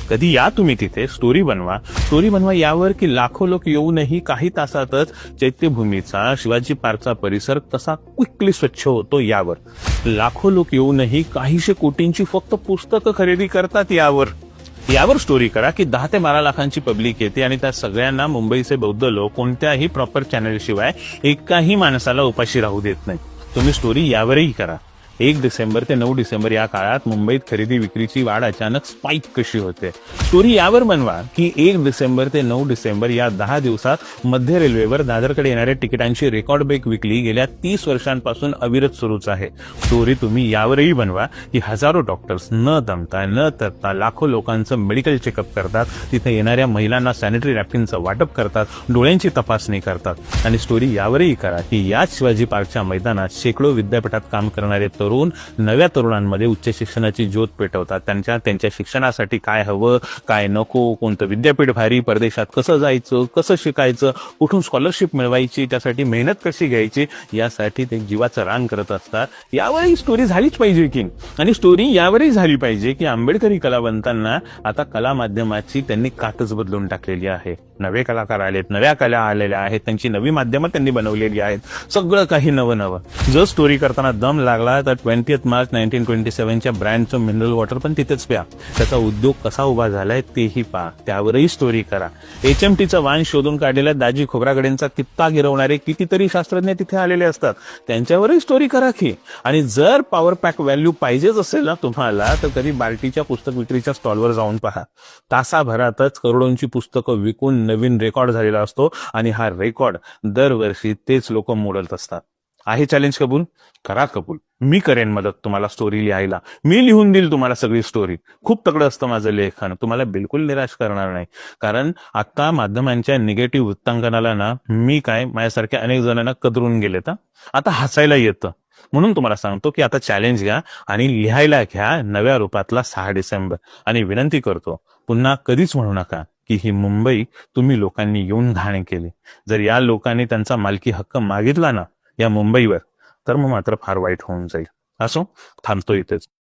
कधी या तुम्ही तिथे, स्टोरी बनवा यावर की लाखो लोक येऊनही काही तासातच चैत्यभूमीचा, शिवाजी पार्कचा परिसर कसा क्विकली स्वच्छ होतो यावर. लाखो लोक येऊनही काहीशे कोटींची फक्त पुस्तकं खरेदी करतात यावर स्टोरी करा की 10 ते 12 लाखांची पब्लिक येते आणि त्या सगळ्यांना मुंबईचे बौद्ध लोक कोणत्याही प्रॉपर चॅनल शिवाय एकाही माणसाला उपाशी राहू देत नाही. तुम्ही स्टोरी यावरही करा. 1 डिसेंबर ते 9 डिसेंबर या काळात मुंबईत खरेदी विक्रीची वाढ अचानक स्पाइक कशी होते. स्टोरी यावर बनवा की 1 डिसेंबर ते 9 डिसेंबर या 10 दिवसात मध्य रेल्वेवर दादरकडे येणाऱ्या तिकिटांची रेकॉर्ड ब्रेक विकली गेल्या 30 वर्षांपासून अविरत सुरूच आहे. स्टोरी तुम्ही यावरही बनवा की हजारो डॉक्टर्स न दमता न तरता लाखो लोकांचं मेडिकल चेकअप करतात, तिथे येणाऱ्या महिलांना सॅनिटरी नॅपकिनचं वाटप करतात, डोळ्यांची तपासणी करतात. आणि स्टोरी यावरही करा की याच शिवाजी पार्कच्या मैदानात शेकडो विद्यापीठात काम करणारे तरुण नव्या तरुणांमध्ये उच्च शिक्षणाची ज्योत पेटवतात. त्यांच्या शिक्षणासाठी काय हवं, काय नको, कोणतं विद्यापीठ भारी, परदेशात कसं जायचं, कसं शिकायचं, कुठून स्कॉलरशिप मिळवायची, त्यासाठी मेहनत कशी घ्यायची, यासाठी ते जीवाचं रान करत असतात. यावरही स्टोरी झालीच पाहिजे की. आणि स्टोरी यावरही झाली पाहिजे की आंबेडकरी कलावंतांना आता कला माध्यमाची त्यांनी काटच बदलून टाकलेली आहे. नवे कलाकार आलेत, नव्या कला आलेल्या आहेत, त्यांची नवी माध्यमं त्यांनी बनवलेली आहेत. सगळं काही नवं. जर स्टोरी करताना दम लागला तर 20 मार्च 1927च्या ब्रँडचं मिनरल वॉटर पण तिथेच प्या. त्याचा उद्योग कसा उभा झालाय तेही पहा. त्यावरही स्टोरी करा. HMTचं वाण शोधून काढलेल्या दाजी खोब्रागडेंचा कित्ता गिरवणारे कितीतरी शास्त्रज्ञ तिथे आलेले असतात. त्यांच्यावरही स्टोरी करा की. आणि जर पॉवर पॅक व्हॅल्यू पाहिजेच असेल ना तुम्हाला, तर कधी बार्टीच्या पुस्तक विक्रीच्या स्टॉलवर जाऊन पहा. तासाभरातच करोडोंची पुस्तकं विकून नवीन रेकॉर्ड झालेला असतो आणि हा रेकॉर्ड दरवर्षी तेच लोक मोडत असतात. आहे चॅलेंज कबूल? करा कबूल. मी करेन मदत तुम्हाला स्टोरी लिहायला. मी लिहून देईल तुम्हाला सगळी स्टोरी. खूप तगडं असतं माझं लेखन. तुम्हाला बिलकुल निराश करणार नाही. कारण आता माध्यमांच्या निगेटिव्ह वृत्तांकनाला ना मी काय, माझ्यासारख्या अनेक जणांना कदरून गेलेत. आता हसायला येतं. म्हणून तुम्हाला सांगतो की आता चॅलेंज घ्या आणि लिहायला घ्या नव्या रूपातला 6 डिसेंबर. आणि विनंती करतो, पुन्हा कधीच म्हणू नका की ही मुंबई तुम्ही लोकांनी येऊन घाण केली. जर या लोकांनी त्यांचा मालकी हक्क मागितला ना या मुंबईवर, तर मग मात्र फार वाईट होऊन जाईल. असो, थांबतो इथेच.